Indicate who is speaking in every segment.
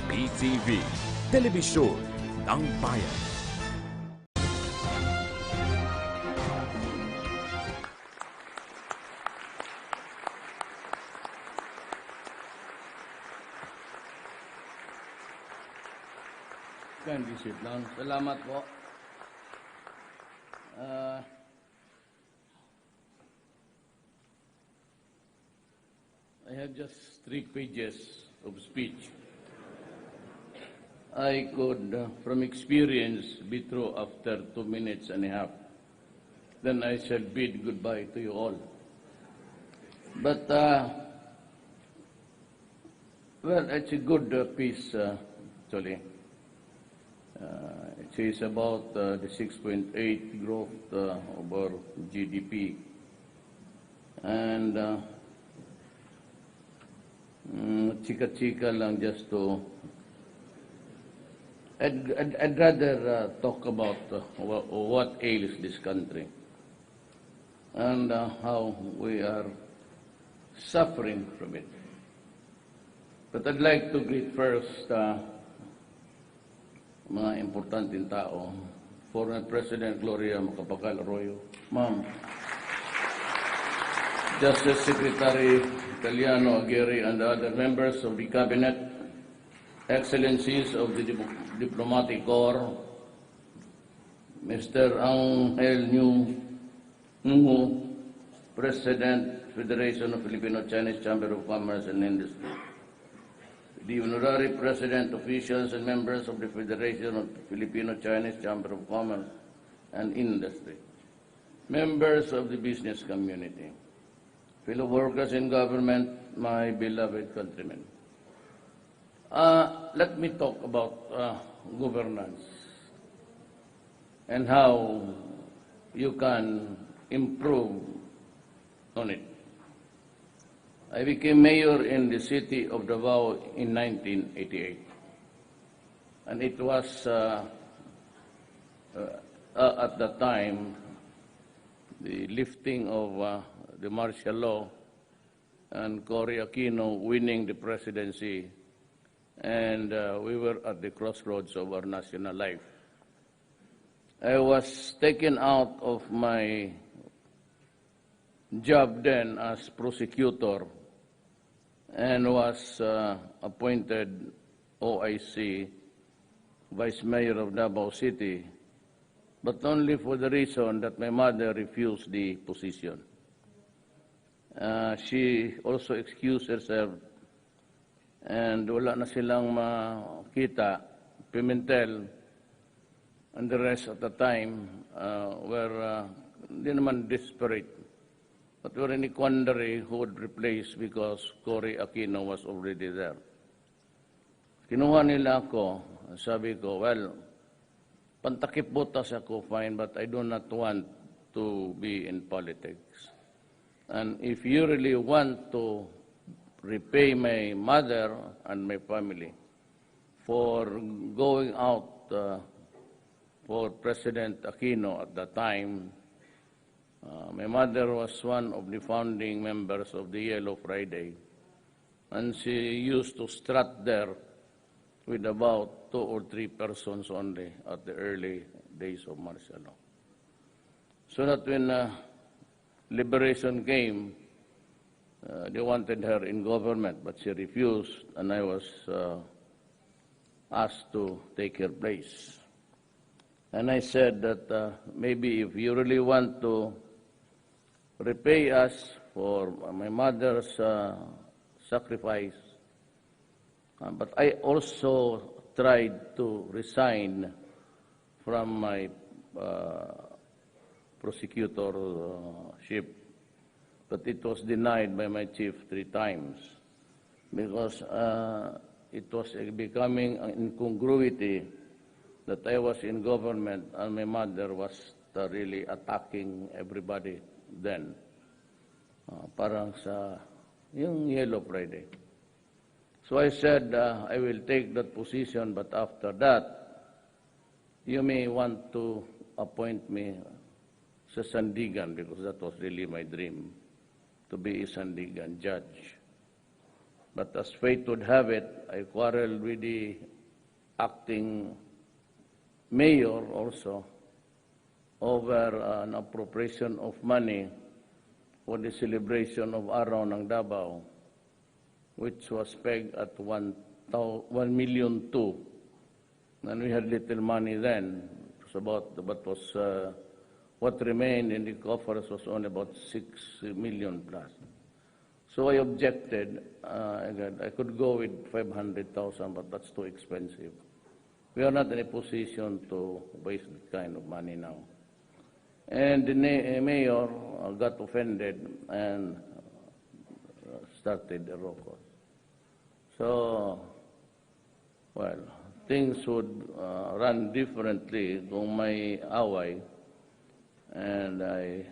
Speaker 1: PTV, Telebisyon ng Bayan.
Speaker 2: Kindly sit down. Salamat po. I have just 3 pages of speech. I could, from experience, be through after 2 minutes and a half. Then I shall bid goodbye to you all. But, well, it's a good piece, actually. It says about the 6.8 growth of our GDP. And chika-chika lang just to... I'd rather talk about what ails this country and how we are suffering from it. But I'd like to greet first mga importanteng tao, former President Gloria Macapagal Arroyo, Ma'am, Justice Secretary Italiano Aguirre and other members of the Cabinet, Excellencies of the Diplomatic Corps, Mr. Angel Nungu, President, Federation of Filipino-Chinese Chamber of Commerce and Industry, the Honorary President, officials, and members of the Federation of Filipino-Chinese Chamber of Commerce and Industry, members of the business community, fellow workers in government, my beloved countrymen. Let me talk about governance and how you can improve on it. I became mayor in the city of Davao in 1988. And it was, at the time, the lifting of the martial law and Cory Aquino winning the presidency. And we were at the crossroads of our national life. I was taken out of my job then as prosecutor and was appointed OIC, Vice Mayor of Davao City, but only for the reason that my mother refused the position. She also excused herself and wala na silang makita. Pimentel and the rest at the time were hindi naman desperate, but were in a quandary who would replace because Cory Aquino was already there. Kinuha nila ako, sabi ko, well, pantakip botas ako, fine, but I do not want to be in politics. And if you really want to repay my mother and my family for going out for President Aquino at the time, my mother was one of the founding members of the Yellow Friday, and she used to strut there with about 2 or 3 persons only at the early days of martial law. So that when liberation came, they wanted her in government, but she refused, and I was asked to take her place. And I said that maybe if you really want to repay us for my mother's sacrifice, but I also tried to resign from my prosecutorship, but it was denied by my chief 3 times because it was becoming an incongruity that I was in government and my mother was really attacking everybody then. Parang sa yung Yellow Friday. So I said, I will take that position, but after that, you may want to appoint me sa Sandigan, because that was really my dream, to be a Sandigan judge. But as fate would have it, I quarreled with the acting mayor also over an appropriation of money for the celebration of Araw ng Davao, which was pegged at 1.2 million. And we had little money then. It was about what remained in the coffers was only about 6 million plus. So I objected. I could go with 500,000, but that's too expensive. We are not in a position to waste that kind of money now. And the mayor got offended and started a row. So, well, things would run differently kung may away. And I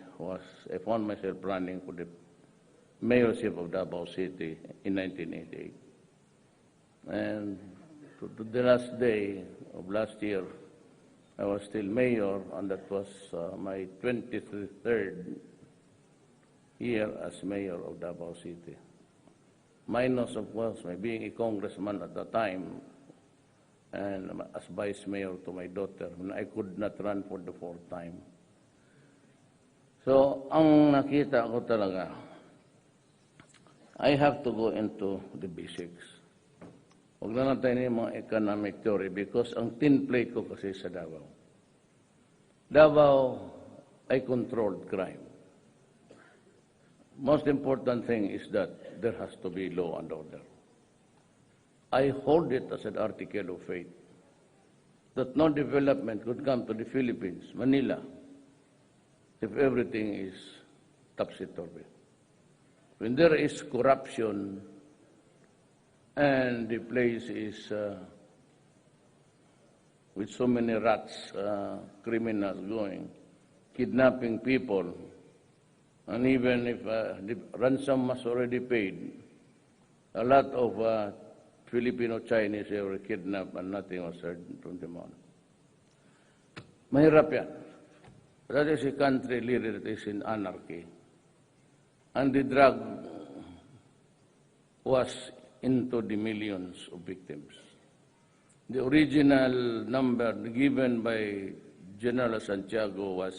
Speaker 2: found myself running for the mayorship of Davao City in 1988. And to the last day of last year, I was still mayor, and that was my 23rd year as mayor of Davao City. Minus, of course, my being a congressman at the time, and as vice mayor to my daughter, when I could not run for the fourth time. So, ang nakita ko talaga, I have to go into the basics. Huwag na lang tayo yung mga economic theory because ang tin plate ko kasi sa Davao. Davao ay controlled crime. Most important thing is that there has to be law and order. I hold it as an article of faith that no development could come to the Philippines, Manila, if everything is topsy-turvy. When there is corruption and the place is with so many rats, criminals going, kidnapping people, and even if the ransom was already paid, a lot of Filipino Chinese were kidnapped and nothing was heard from them on. Mahirap yan. That is a country that is in anarchy. And the drug was into the millions of victims. The original number given by General Santiago was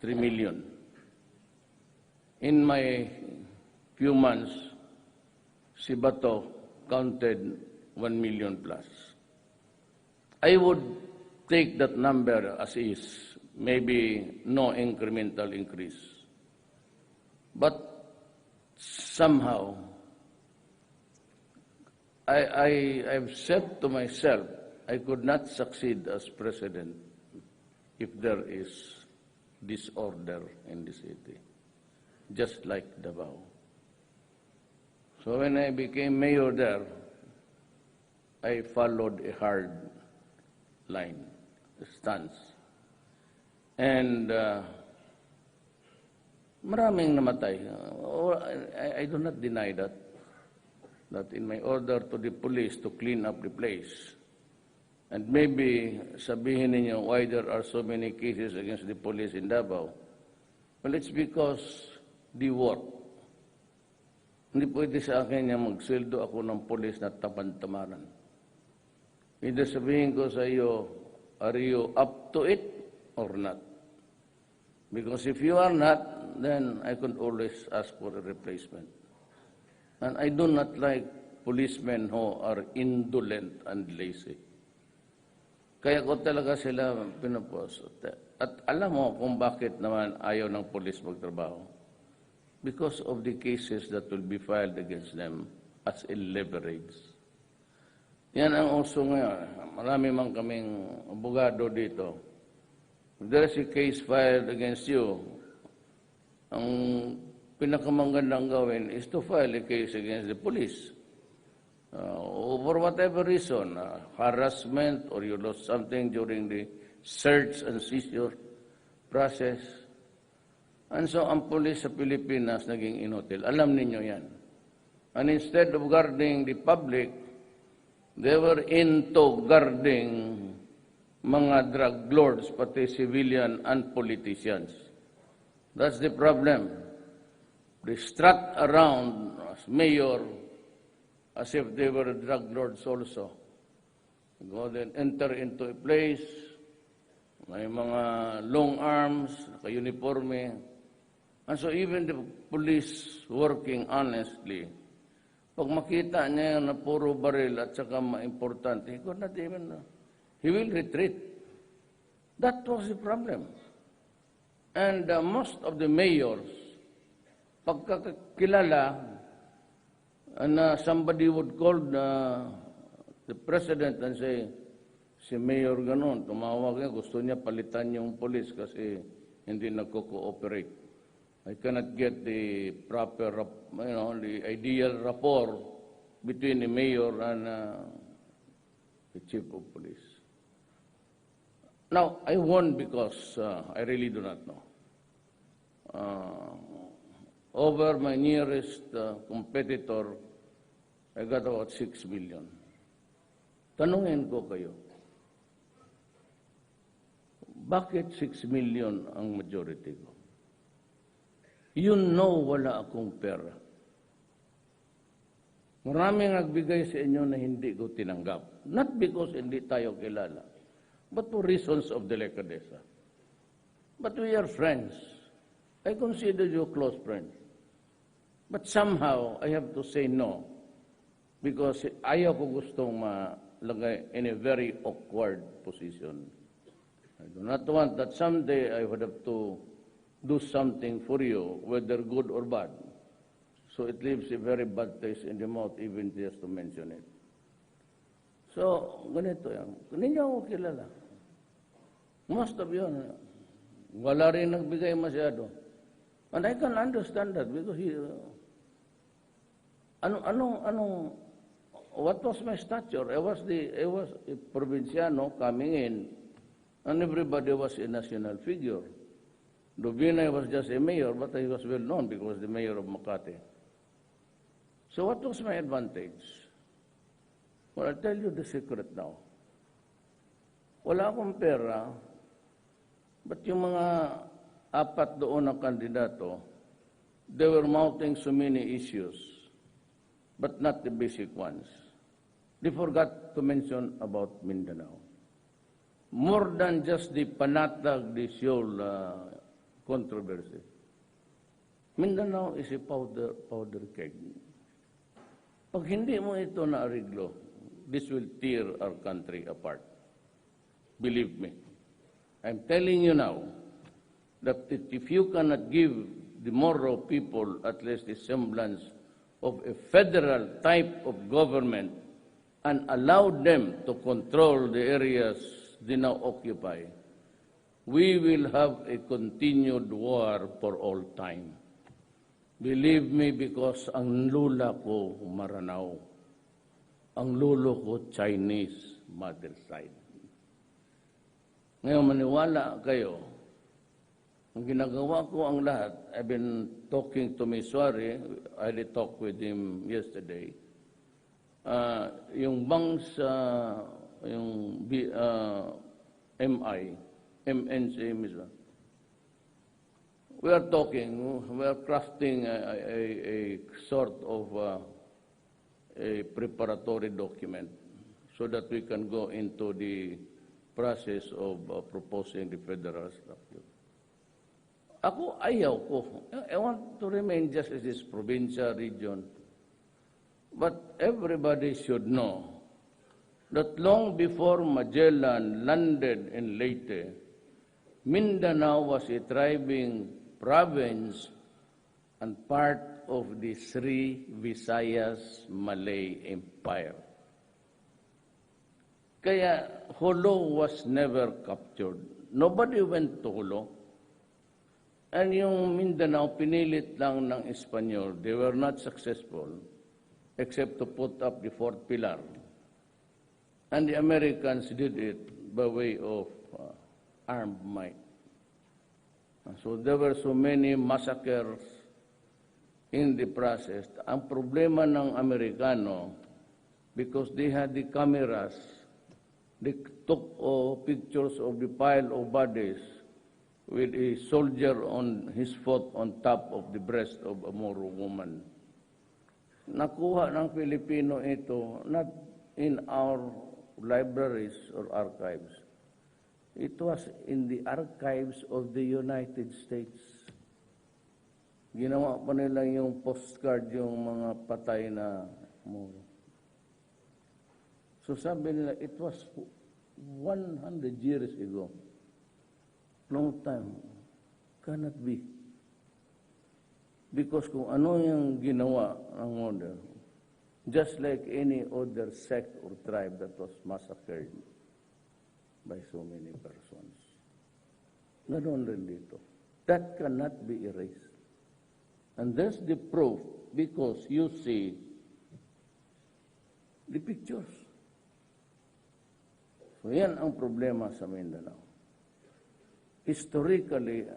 Speaker 2: 3 million. In my few months, si Bato counted 1 million plus. I would take that number as is, maybe no incremental increase. But somehow, I've said to myself, I could not succeed as president if there is disorder in the city, just like Davao. So when I became mayor there, I followed a hard line, a stance. And maraming namatay. I do not deny that in my order to the police to clean up the place, and maybe sabihin ninyo why there are so many cases against the police in Davao. Well, it's because the work. Hindi pwede sa akin yung magsildo ako ng police na tapan-tamaran. Hindi sabihin ko sa iyo, are you up to it or not? Because if you are not, then I could always ask for a replacement. And I do not like policemen who are indolent and lazy. Kaya ko talaga sila pinupos. At alam mo kung bakit naman ayaw ng police magtrabaho? Because of the cases that will be filed against them as a leverage. Yan ang uso ngayon. Marami man kaming abogado dito. If there is a case filed against you, ang pinakamagandang gawin is to file a case against the police. For whatever reason, harassment or you lost something during the search and seizure process. And so ang police sa Pilipinas naging inutil. Alam ninyo yan. And instead of guarding the public, they were into guarding mga drug lords, pati civilian and politicians. That's the problem. They strut around as mayor as if they were drug lords also. Go then enter into a place, may mga long arms, naka-uniforme. And so even the police working honestly, pag makita niya na puro baril at saka ma-importante, he could not even, he will retreat. That was the problem. And most of the mayors, pagkakilala na somebody would call the president and say, si Mayor ganon, tumawag niya, gusto niya palitan yung police kasi hindi nagko-cooperate. I cannot get the proper, the ideal rapport between the mayor and the chief of police. Now, I won because I really do not know. Over my nearest competitor, I got about 6 million. Tanungin ko kayo, bakit 6 million ang majority ko? You know wala akong pera. Maraming nagbigay sa inyo na hindi ko tinanggap. Not because hindi tayo kilala, but for reasons of delicadeza. But we are friends. I consider you close friends. But somehow, I have to say no. Because ayaw ko gustong malagay in a very awkward position. I do not want that someday I would have to do something for you, whether good or bad. So it leaves a very bad taste in the mouth, even just to mention it. So, ganito yan. Hindi niya ako kilala. Most of you, wala rin nagbigay masyado. And I can understand that because what was my stature? I was a provinciano coming in, and everybody was a national figure. Dubinay was just a mayor, but he was well known because the mayor of Makati. So what was my advantage? Well, I'll tell you the secret now. Wala akong pera, but yung mga apat doon na kandidato, they were mounting so many issues, but not the basic ones. They forgot to mention about Mindanao. More than just the Panatag, the Seoul controversy. Mindanao is a powder keg. Pag hindi mo ito naariglo, this will tear our country apart. Believe me. I'm telling you now that if you cannot give the Moro people at least a semblance of a federal type of government and allow them to control the areas they now occupy, we will have a continued war for all time. Believe me, because ang lula ko Maranao, ang lolo ko Chinese mother side. Ngayon maniwala kayo, ang ginagawa ko ang lahat, I've been talking to Ms. Suare, I had talked with him yesterday, yung banks, yung MNC, we are talking, we are crafting a sort of a preparatory document so that we can go into the process of proposing the federal structure. Ako, ayaw ko. I want to remain just as this provincial region. But everybody should know that long before Magellan landed in Leyte, Mindanao was a thriving province and part of the Sri Visayas Malay Empire. Kaya Jolo was never captured. Nobody went to Jolo. And yung Mindanao, pinilit lang ng Espanyol. They were not successful except to put up the fourth pillar. And the Americans did it by way of armed might. So there were so many massacres in the process. Ang problema ng Amerikano, because they had the cameras, they took pictures of the pile of bodies with a soldier on his foot on top of the breast of a Moro woman. nakuha ng Pilipino ito not in our libraries or archives. It was in the archives of the United States. Ginawa pa nila yung postcard, yung mga patay na Moro. So sabi nila, it was 100 years ago. Long time. Cannot be. Because kung ano yung ginawa ng model, just like any other sect or tribe that was massacred by so many persons. Ganon rin dito. That cannot be erased. And that's the proof because you see the pictures. So yan ang problema sa Mindanao. Historically,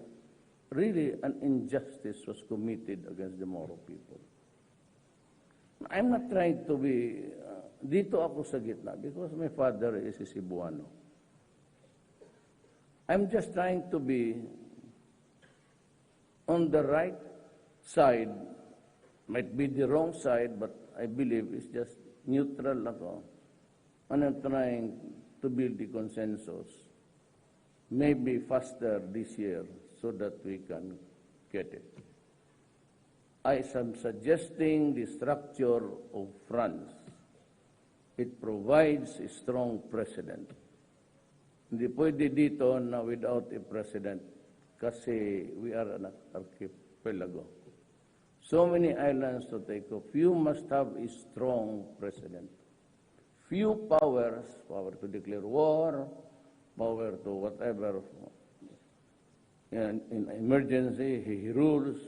Speaker 2: really an injustice was committed against the Moro people. I'm not trying to be, dito ako sa gitna because my father is a Cebuano. I'm just trying to be on the right side, might be the wrong side, but I believe it's just neutral ako. And I'm trying to build the consensus, maybe faster this year, so that we can get it. I am suggesting the structure of France. It provides a strong precedent. Hindi pwede dito na without a president kasi we are an archipelago. So many islands to take off. You must have a strong precedent. Few powers, power to declare war, power to whatever. In emergency, he rules.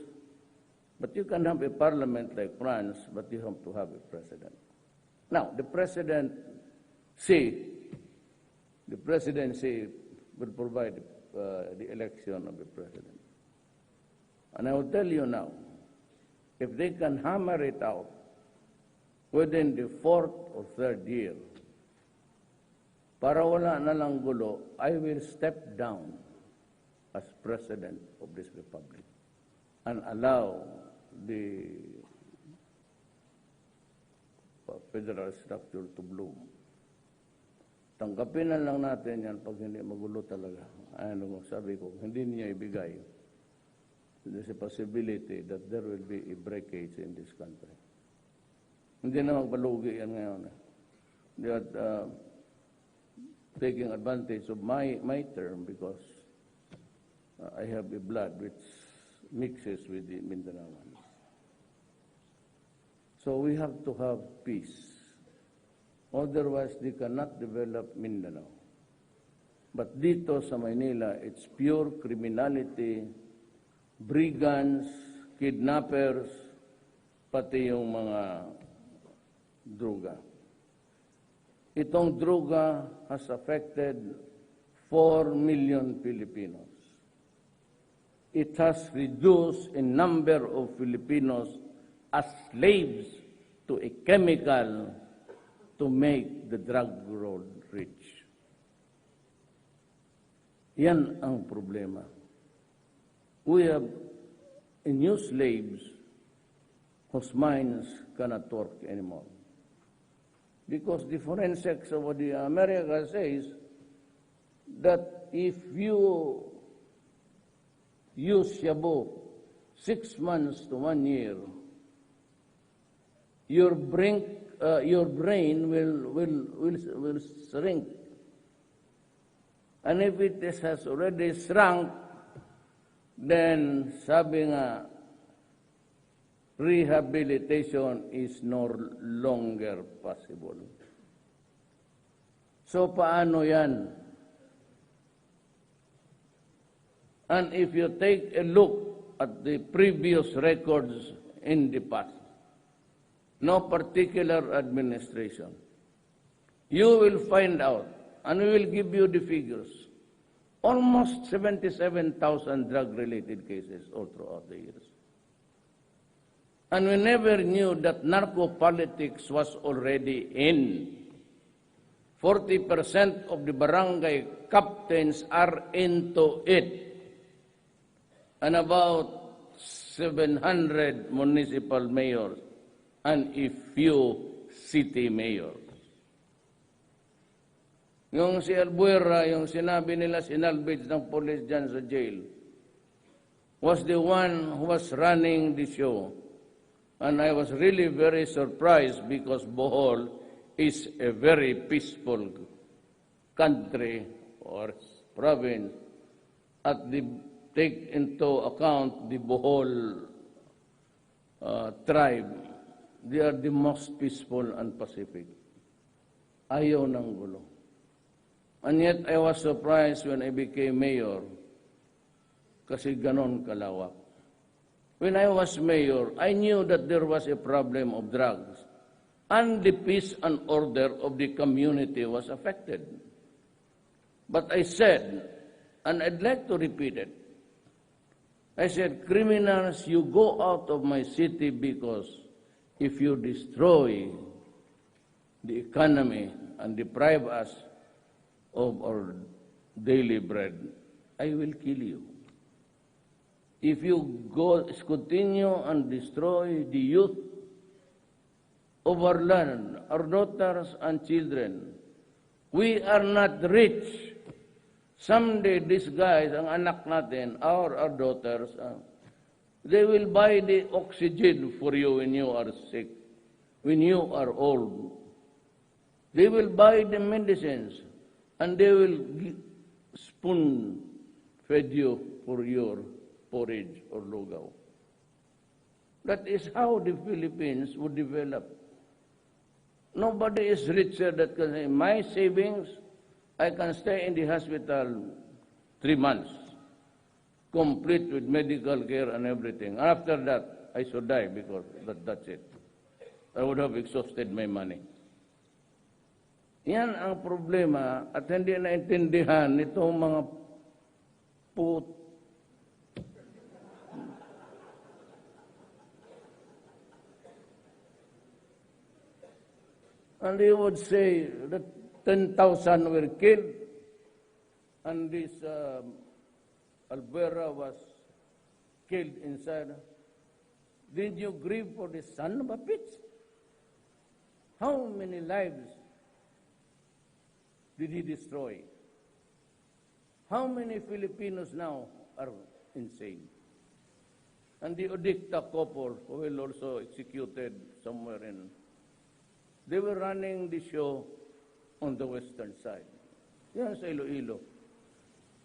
Speaker 2: But you can have a parliament like France, but you have to have a president. Now, the presidency will provide the election of the president. And I will tell you now, if they can hammer it out within the 4th or 3rd year, para wala na lang gulo, I will step down as president of this republic and allow the federal structure to bloom. Tanggapin na lang natin yan pag hindi magulo talaga. Ano sabi ko, hindi niya ibigay. There's a possibility that there will be a breakage in this country. Hindi na magpalugi yan ngayon. They are taking advantage of my term because I have a blood which mixes with the Mindanaoans. So we have to have peace. Otherwise, they cannot develop Mindanao. But dito sa Maynila, it's pure criminality, brigands, kidnappers, pati yung mga droga. Itong droga has affected 4 million Filipinos. It has reduced a number of Filipinos as slaves to a chemical to make the drug world rich. Yan ang problema. We have new slaves whose minds cannot work anymore. Because the forensics of the America says that if you use shabu 6 months to 1 year, your brain will shrink. And if it has already shrunk, then sabi nga, rehabilitation is no longer possible. So paano yan? And if you take a look at the previous records in the past, no particular administration, you will find out, and we will give you the figures, almost 77,000 drug-related cases all throughout the years. And we never knew that narco-politics was already in. 40% of the barangay captains are into it. And about 700 municipal mayors and a few city mayors. Yung si Albuera, yung sinabi nila sinalvage ng police dyan sa jail, was the one who was running the show. And I was really very surprised because Bohol is a very peaceful country or province. At the take into account the Bohol tribe, they are the most peaceful and pacific. Ayaw ng gulo. And yet I was surprised when I became mayor kasi ganon kalawak. When I was mayor, I knew that there was a problem of drugs and the peace and order of the community was affected. But I said, and I'd like to repeat it, I said, criminals, you go out of my city because if you destroy the economy and deprive us of our daily bread, I will kill you. If you continue and destroy the youth of our land, our daughters and children, we are not rich. Someday these guys, ang anak natin, our daughters, they will buy the oxygen for you when you are sick, when you are old. They will buy the medicines, and they will spoon-feed you for your porridge or lugaw. That is how the Philippines would develop. Nobody is richer that can say, my savings, I can stay in the hospital 3 months, complete with medical care and everything. After that, I should die because that's it. I would have exhausted my money. Yan ang problema at hindi naintindihan nitong mga And they would say that 10,000 were killed, and this Albuera was killed inside. Did you grieve for the son of a bitch? How many lives did he destroy? How many Filipinos now are insane? And the Odicta couple, who will also executed somewhere in, they were running the show on the western side. Yan sa Iloilo.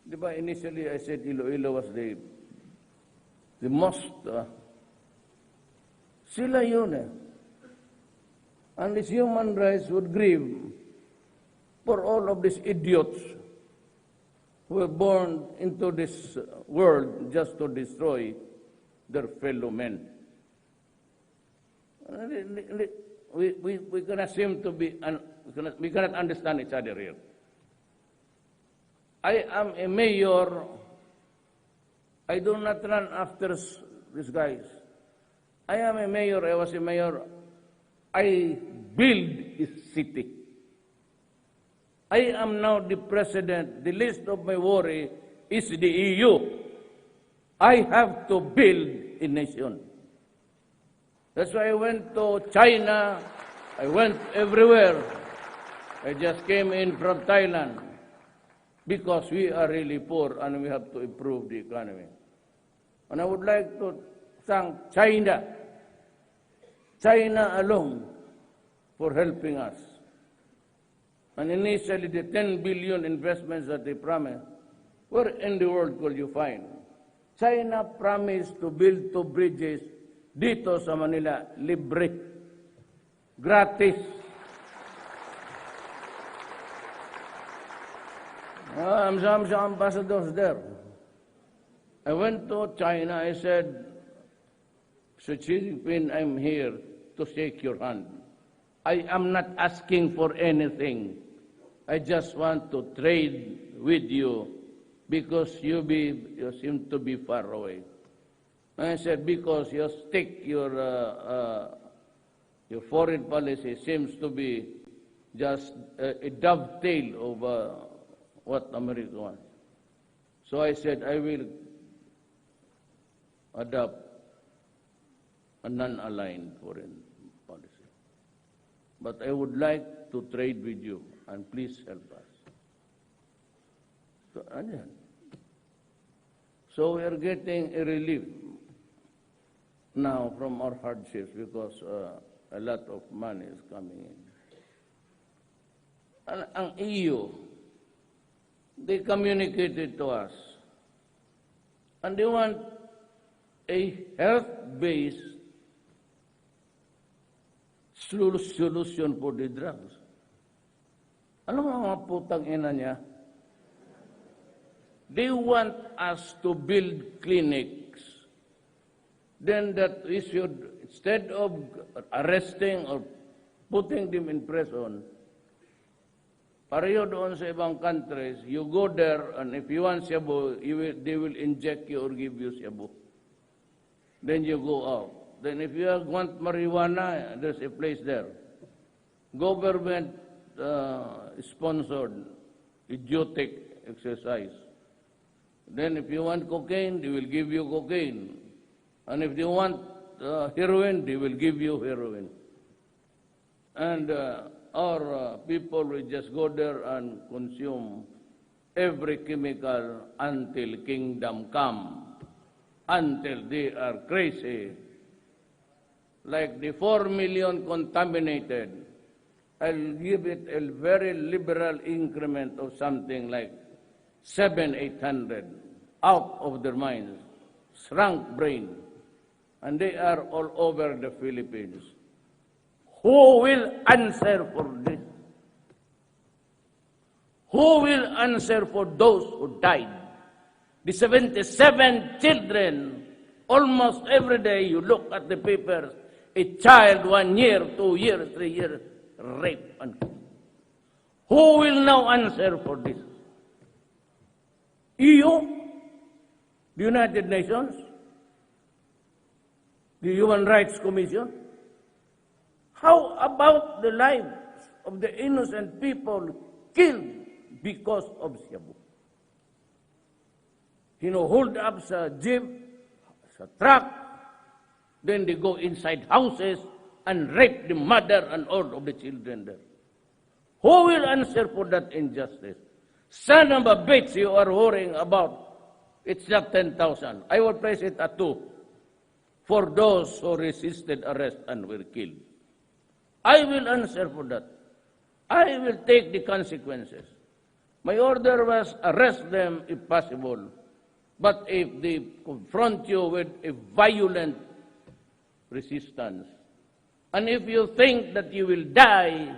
Speaker 2: Di ba, initially I said Iloilo was the most, sila yun eh. And these human rights would grieve for all of these idiots who were born into this world just to destroy their fellow men. We cannot seem to be, we cannot understand each other here. I am a mayor. I do not run after these guys. I am a mayor. I was a mayor. I build a city. I am now the president. The least of my worry is the EU. I have to build a nation. That's why I went to China. I went everywhere. I just came in from Thailand because we are really poor and we have to improve the economy. And I would like to thank China alone for helping us. And initially, the 10 billion investments that they promised, where in the world could you find? China promised to build 2 bridges dito sa Manila, libre, gratis. I'm some ambassadors there. I went to China, I said, Xi Jinping, I'm here to shake your hand. I am not asking for anything. I just want to trade with you because you seem to be far away. And I said, because you stick your foreign policy seems to be just a dovetail of what America wants. So I said, I will adopt a non-aligned foreign but I would like to trade with you, and please help us. So, ano yan? So we are getting a relief now from our hardships because a lot of money is coming in. Ang EU, they communicated to us, and they want a health-based solution for the drugs. Ano mga putang ina niya? They want us to build clinics. Then that we should, instead of arresting or putting them in prison, pareho doon sa ibang countries, you go there and if you want shabu, they will inject you or give you shabu. Then you go out. Then if you want marijuana, there's a place there. Government sponsored idiotic exercise. Then if you want cocaine, they will give you cocaine. And if you want heroin, they will give you heroin. And our people will just go there and consume every chemical until kingdom come, until they are crazy. Like the 4 million contaminated, I'll give it a very liberal increment of something like 700-800 out of their minds, shrunk brain, and they are all over the Philippines. Who will answer for this? Who will answer for those who died? The 77 children, almost every day you look at the papers, a child 1 year, 2 years, 3 years, raped and killed. Who will now answer for this? EU, the United Nations, the Human Rights Commission. How about the lives of the innocent people killed because of shabu? Hold up sa jeep, sa truck, then they go inside houses and rape the mother and all of the children there. Who will answer for that injustice? Son of a bitch, you are worrying about, it's not 10,000. I will place it at 2 for those who resisted arrest and were killed. I will answer for that. I will take the consequences. My order was arrest them if possible. But if they confront you with a violent resistance, and if you think that you will die,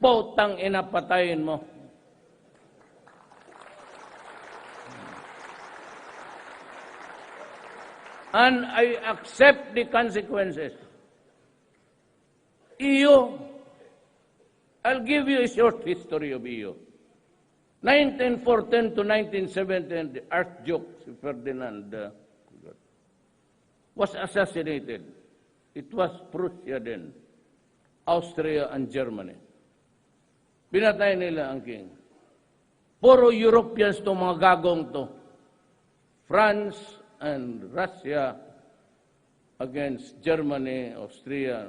Speaker 2: potang ina patayin mo. And I accept the consequences. EU, I'll give you a short history of EU. 1914 to 1917, the Archduke Ferdinand was assassinated. It was Prussia then, Austria and Germany. Pinatay nila ang king. Puro Europeans to, mga gagong to. France and Russia against Germany, Austria.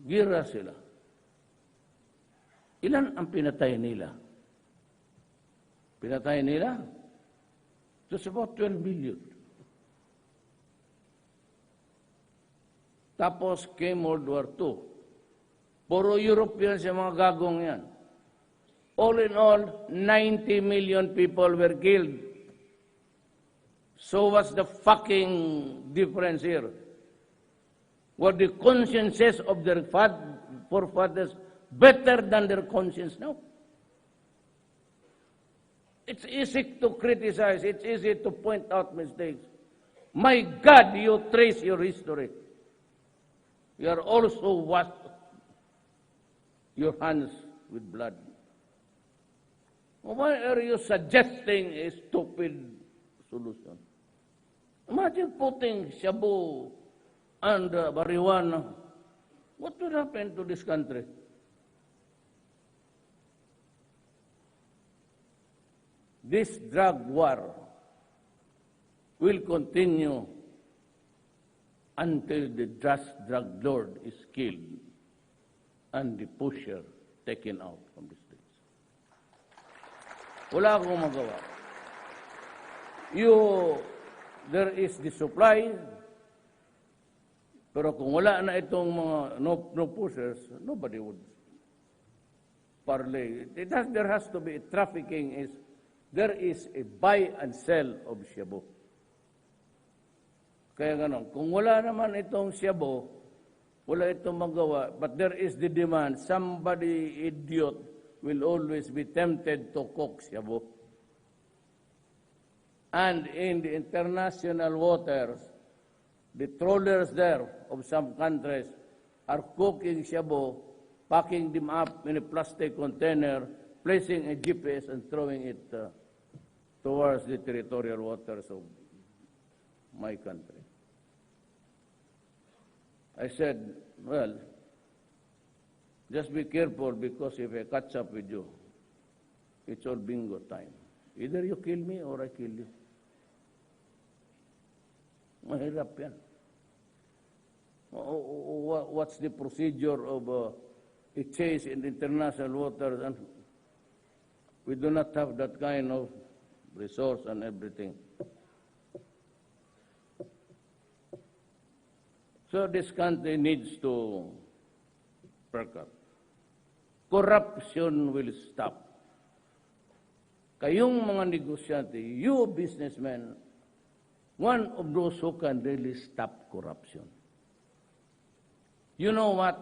Speaker 2: Gira sila. Ilan ang pinatay nila? Pinatay nila? It was about 12 million. Tapos came World War II. Puro Europeans yung mga gagong yan. All in all, 90 million people were killed. So what's the fucking difference here? Were the consciences of their forefathers better than their conscience now? It's easy to criticize. It's easy to point out mistakes. My God, you trace your history. You are also washed your hands with blood. Why are you suggesting a stupid solution? Imagine putting shabu and marijuana. What will happen to this country? This drug war will continue until the drug lord is killed and the pusher taken out from the streets. Wala akong magawa. There is the supply, pero kung wala na itong mga no pushers, nobody would parlay. There has to be trafficking. There is a buy and sell of shabu. Kaya ganon, kung wala naman itong shabu, wala itong magawa, but there is the demand, somebody idiot will always be tempted to cook shabu. And in the international waters, the trawlers there of some countries are cooking shabu, packing them up in a plastic container, placing a GPS and throwing it towards the territorial waters of my country. I said, well, just be careful, because if I catch up with you, it's all bingo time. Either you kill me or I kill you. Mahirap yan. What's the procedure of a chase in international waters? And we do not have that kind of resource and everything. So this country needs to perk up. Corruption will stop. Kayong mga negosyante, you businessmen, one of those who can really stop corruption. You know what?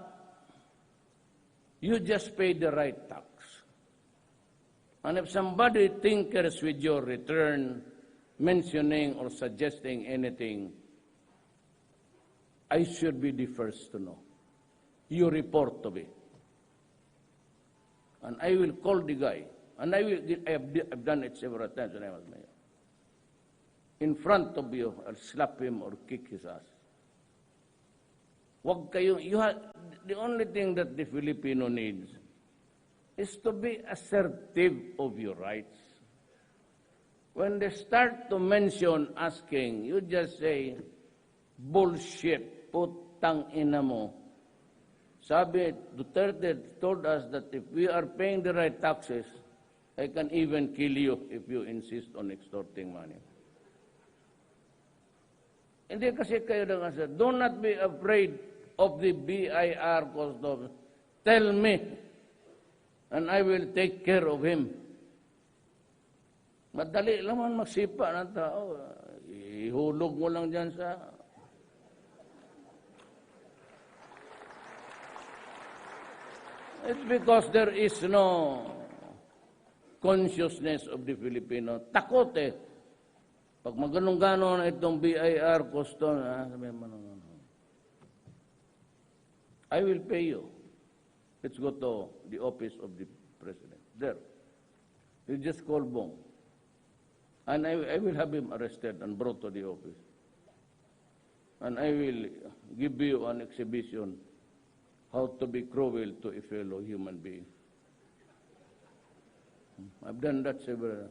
Speaker 2: You just pay the right tax. And if somebody tinkers with your return, mentioning or suggesting anything, I should be the first to know. You report to me. And I will call the guy. And I've done it several times when I was mayor. In front of you, I'll slap him or kick his ass. Wag kayo, the only thing that the Filipino needs is to be assertive of your rights. When they start to mention asking, you just say, bullshit, putang ina mo. Sabi, Duterte told us that if we are paying the right taxes, I can even kill you if you insist on extorting money. Hindi kasi kayo na nga, do not be afraid of the BIR customs. Tell me, and I will take care of him. Madali lang man magsipa ng tao. Ihulog mo lang dyan sa... It's because there is no consciousness of the Filipino. Takot eh. Pag maganong-ganon itong BIR custom, sabi mo, no. I will pay you. Let's go to the office of the president. There. You just call Bong. And I will have him arrested and brought to the office. And I will give you an exhibition how to be cruel to a fellow human being. I've done that several.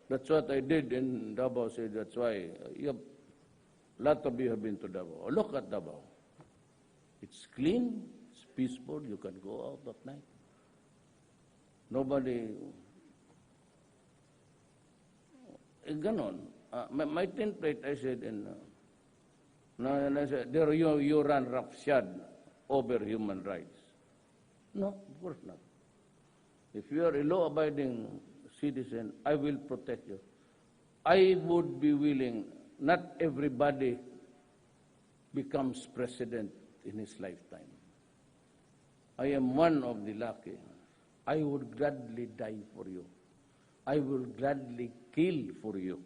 Speaker 2: That's what I did in Davao. Said that's why a lot of you have been to Davao. Look at Davao. It's clean, it's peaceful. You can go out at night. Nobody. Ganon. My template, I said, I said, there you run roughshod over human rights. No, of course not. If you are a law-abiding citizen, I will protect you. I would be willing. Not everybody becomes president in his lifetime. I am one of the lucky. I would gladly die for you. I will gladly kill for you.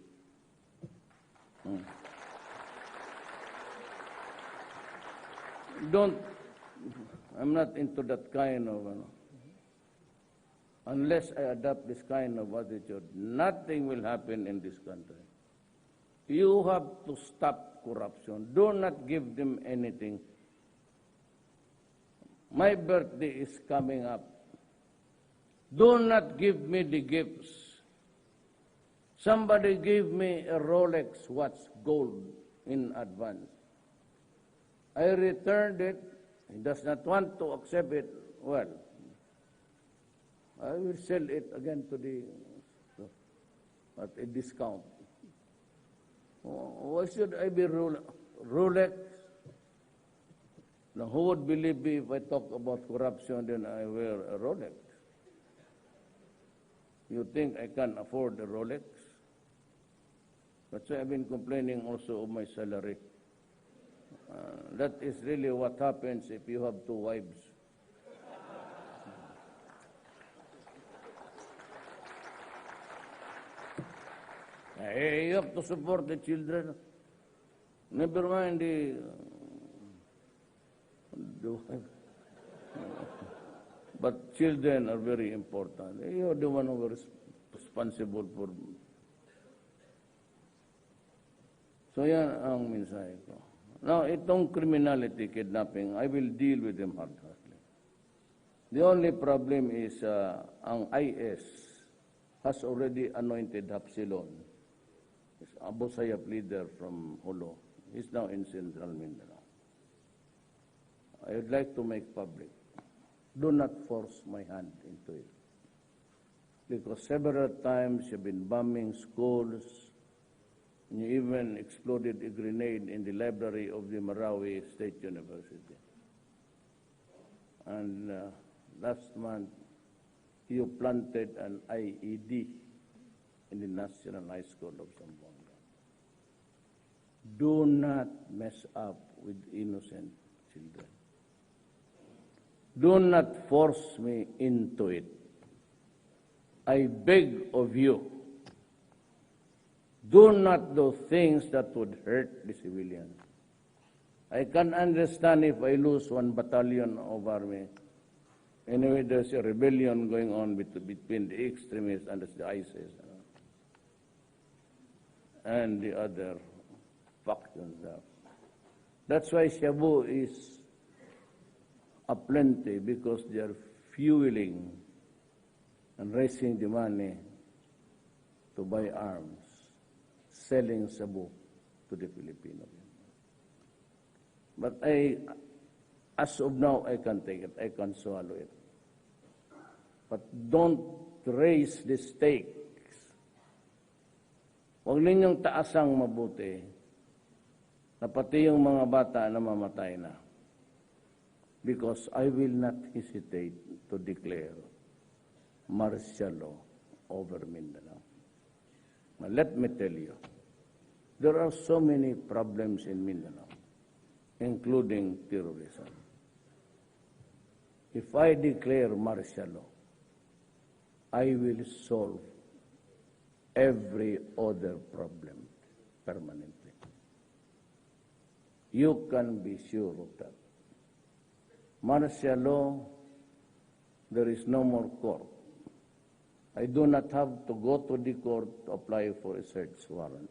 Speaker 2: I'm not into that kind of, unless I adopt this kind of attitude, nothing will happen in this country. You have to stop corruption. Do not give them anything. My birthday is coming up. Do not give me the gifts. Somebody gave me a Rolex watch gold in advance. I returned it. He does not want to accept it. Well, I will sell it again at a discount. Why should I be Rolex? Now, who would believe me if I talk about corruption, then I wear a Rolex? You think I can afford a Rolex? That's why I've been complaining also of my salary. That is really what happens if you have two wives. You have to support the children. Never mind the wife. But children are very important. You are the one who is responsible for. So yan ang mensahe ko. Now, itong criminality, kidnapping, I will deal with them hard-heartedly. The only problem is ang IS has already anointed Hapsilon, Abu Sayyaf leader from Holo. He's now in Central Mindanao. I would like to make public. Do not force my hand into it. Because several times you've been bombing schools, and you even exploded a grenade in the library of the Marawi State University. And last month, you planted an IED in the National High School of Zamboanga. Do not mess up with innocent children. Do not force me into it. I beg of you, do not do things that would hurt the civilians. I can understand if I lose one battalion of army. Anyway, there's a rebellion going on between the extremists and the ISIS and the other factions there. That's why Shabu is aplenty, because they are fueling and raising the money to buy arms, selling Shabu to the Filipinos. But as of now, I can take it. I can swallow it. But don't raise the stakes. Huwag ninyong taasang mabuti na pati yung mga bata na mamatay na. Because I will not hesitate to declare martial law over Mindanao. Now, let me tell you, there are so many problems in Mindanao, including terrorism. If I declare martial law, I will solve every other problem permanently. You can be sure of that. Martial law, there is no more court. I do not have to go to the court to apply for a search warrant.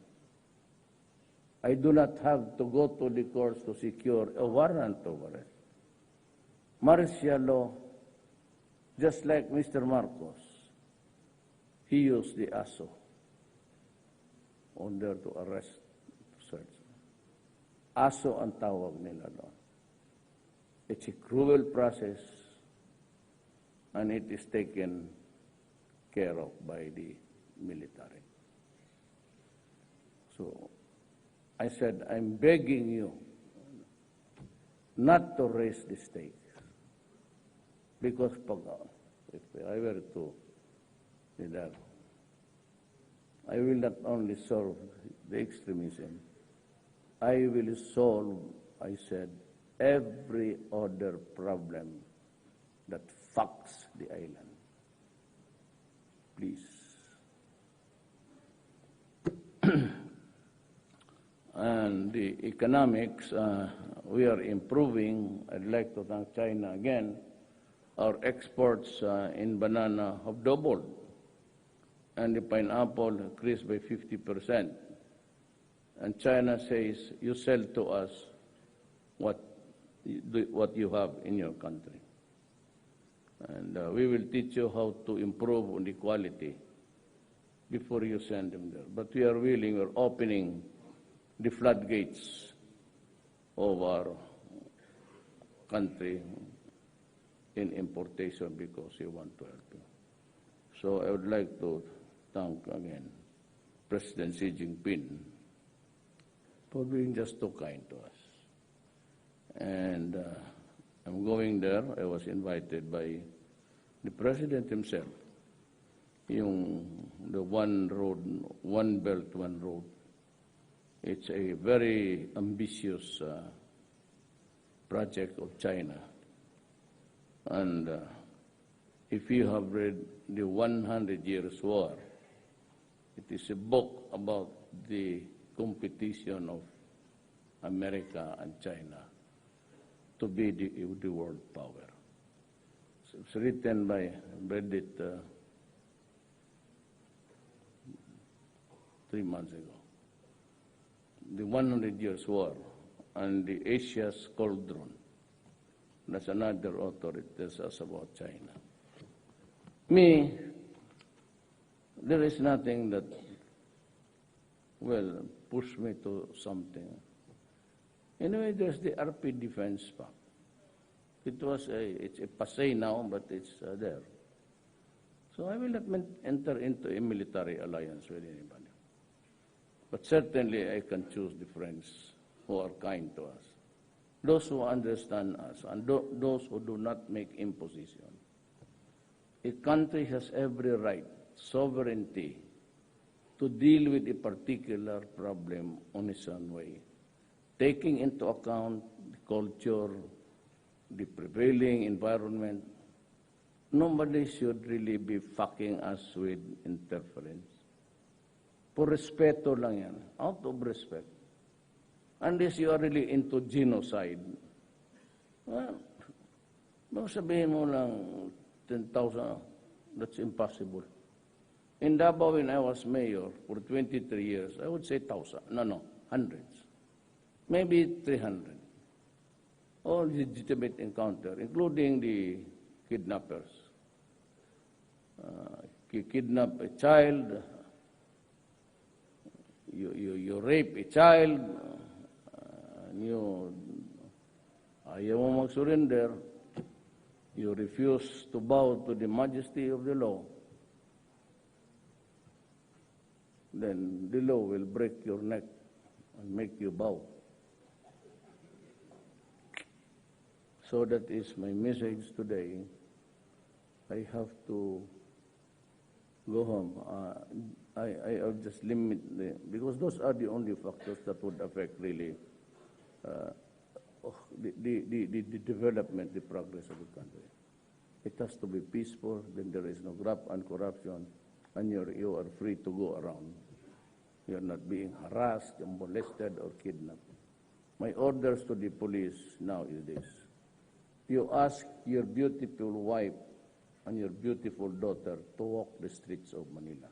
Speaker 2: I do not have to go to the courts to secure a warrant of arrest. Martial law, just like Mr. Marcos, he used the ASO on there to arrest, to search. ASO ang tawag nila doon. It's a cruel process, and it is taken care of by the military. So, I said, I'm begging you not to raise the stakes. Because if I were to do that, I will not only solve the extremism, I will solve, I said, every other problem that fucks the island. Please. And the economics, we are improving. I'd like to thank China again. Our exports in banana have doubled, and the pineapple increased by 50%. And China says, you sell to us what you have in your country. And we will teach you how to improve on the quality before you send them there. But we are willing, we're opening the floodgates of our country in importation because he want to help you. So I would like to thank again President Xi Jinping for being just too kind to us. And I'm going there. I was invited by the President himself. The one road, one belt, one road. It's a very ambitious project of China. And if you have read the 100 Years' War, it is a book about the competition of America and China to be the world power. So it's written by, I read it 3 months ago. The 100 Years' War and the Asia's Cauldron. That's another author. It tells us about China. Me, there is nothing that will push me to something. Anyway, there's the RP Defense Pact. It's a passé now, but it's there. So I will not enter into a military alliance with anybody. But certainly I can choose the friends who are kind to us, those who understand us, and those who do not make imposition. A country has every right, sovereignty, to deal with a particular problem on its own way, taking into account the culture, the prevailing environment. Nobody should really be fucking us with interference. For respeto lang yan, out of respect. Unless you are really into genocide, well, sabihin mo lang 10,000, that's impossible. In Davao, when I was mayor for 23 years, I would say 1,000. No, hundreds. Maybe 300. All legitimate encounter, including the kidnappers. You kidnap a child, you rape a child, ayaw mo mag-surrender, you refuse to bow to the majesty of the law, then the law will break your neck and make you bow. So that is my message today. I have to go home. I'll just limit because those are the only factors that would affect really the development, the progress of the country. It has to be peaceful, then there is no graft and corruption, and you are free to go around. You are not being harassed, molested, or kidnapped. My orders to the police now is this. You ask your beautiful wife and your beautiful daughter to walk the streets of Manila.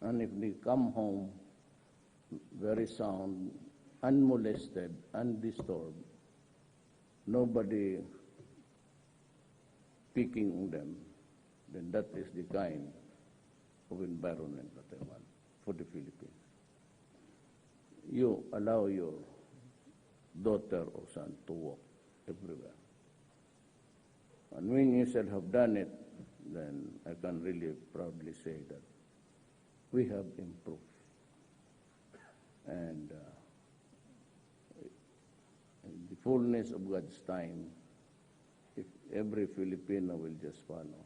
Speaker 2: And if they come home very sound, unmolested, undisturbed, nobody picking on them, then that is the kind of environment that I want for the Philippines. You allow your daughter or son to walk everywhere. And when you shall have done it, then I can really proudly say that we have improved. And in the fullness of God's time, if every Filipino will just follow.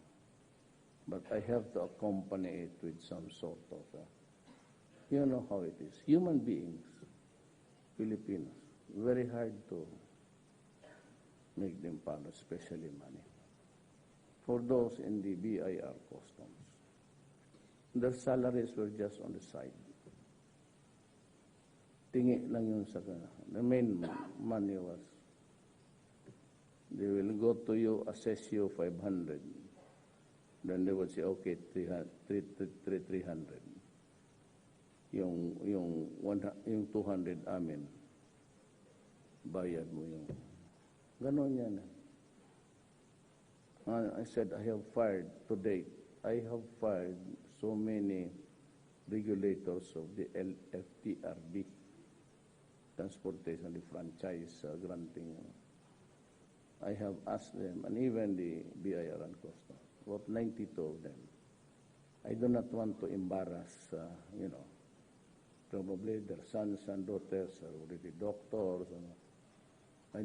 Speaker 2: But I have to accompany it with some sort of, you know how it is. Human beings, Filipinos, very hard to make them follow, especially money. For those in the BIR customs, their salaries were just on the side. Tingi lang yun sa kanila. The main money was, they will go to you, assess you 500. Then they would say, okay, 300. Yung 200 amin, bayad mo yung. Ganon yan. I said, I have fired to date. I have fired so many regulators of the LFTRB, transportation, the franchise granting I have asked them, and even the BIR and Costa, about 92 of them. I do not want to embarrass, probably their sons and daughters are already doctors. I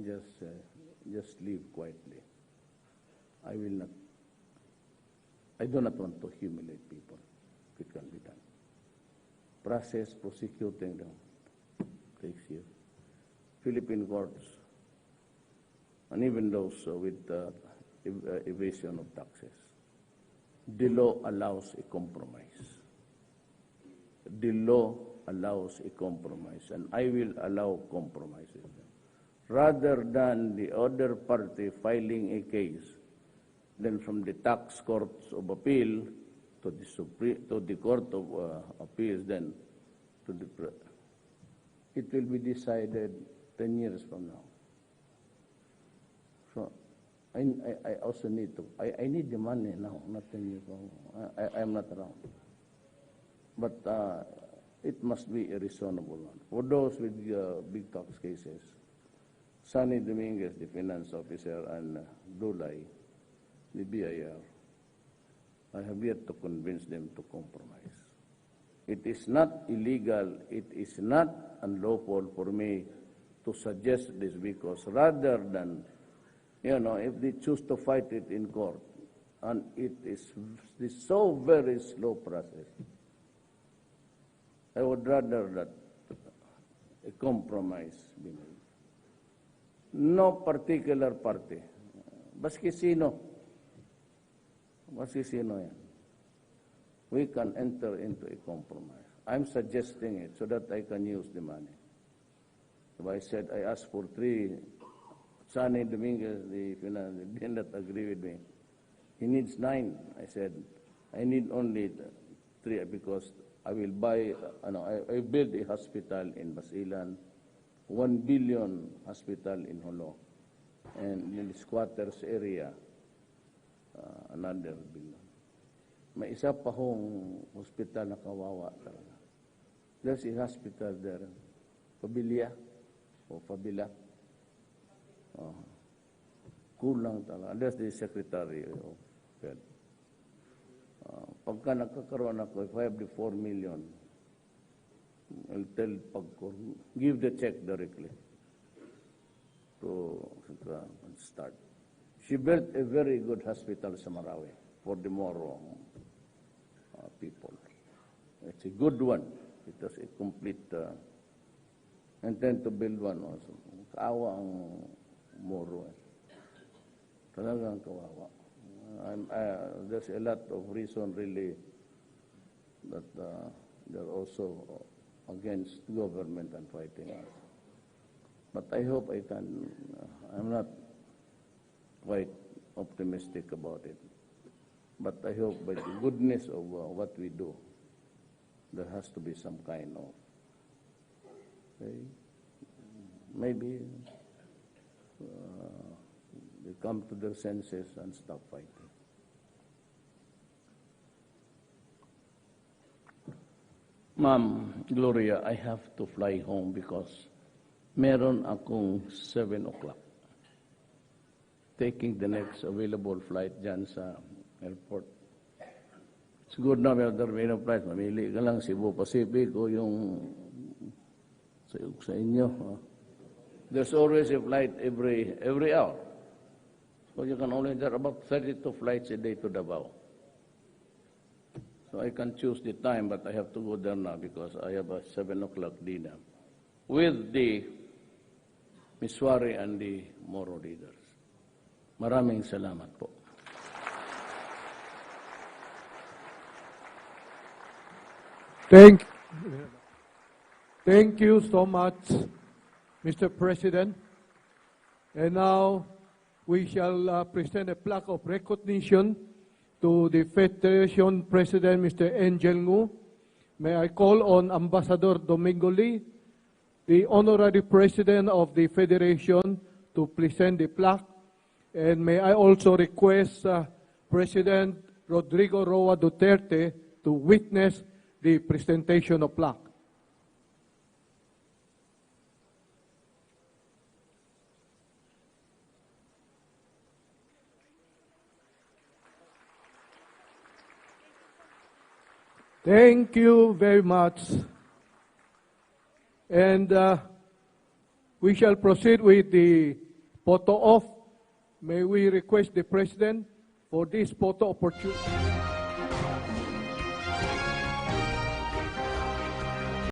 Speaker 2: just live quietly. I do not want to humiliate people if it can be done. Process prosecuting them takes years. Philippine courts, and even those with evasion of taxes. The law allows a compromise. The law allows a compromise, and I will allow compromises. Rather than the other party filing a case, then from the tax courts of appeal to the court of appeals, then to the it will be decided 10 years from now. So I also need to, I need the money now, not 10 years from now. I'm not around. But it must be a reasonable one. For those with big tax cases, Sonny Dominguez, the finance officer, and Dulay, the BIR, I have yet to convince them to compromise. It is not illegal, it is not unlawful for me to suggest this, because rather than, if they choose to fight it in court, and it is so very slow process, I would rather that a compromise be made. No particular party, baski sino yan, we can enter into a compromise. I'm suggesting it so that I can use the money. So I said, I asked for 3. Sonny Dominguez, the finance, did not agree with me. He needs 9. I said, I need only 3 because I will buy, I build a hospital in Basilan, 1 billion hospital in Holo, and in the squatters area, another billion. May isa pa hong hospital na kawawa talaga. There's a hospital there, Pabila. Kulang talaga. There's the secretary of Fed. Pagka nagkakaroon ako, if I have the 4 million, I'll tell Pagcor, give the check directly to start. She built a very good hospital sa Marawi for the Moro people. It's a good one. It was a complete, intend to build one also. Kaawa ang Moro. Talagang kawawa. There's a lot of reason really that they're also against government and fighting us. But I hope I can, I'm not quite optimistic about it. But I hope by the goodness of what we do, there has to be some kind of, maybe they come to their senses and stop fighting. Ma'am Gloria, I have to fly home because meron akong 7 o'clock. Taking the next available flight dyan sa airport. It's good na may other flight. Mamili ka lang Cebu Pacific o yung sa inyo. There's always a flight every hour. So you can only, there are about 32 flights a day to Davao. So I can choose the time, but I have to go there now because I have a 7 o'clock dinner with the Miswari and the Moro leaders. Maraming salamat po.
Speaker 3: Thank you so much, Mr. President. And now we shall present a plaque of recognition to the Federation President, Mr. Angel Ngu. May I call on Ambassador Domingo Lee, the Honorary President of the Federation, to present the plaque. And may I also request President Rodrigo Roa Duterte to witness the presentation of plaque. Thank you very much. And we shall proceed with the photo off. May we request the President for this photo opportunity.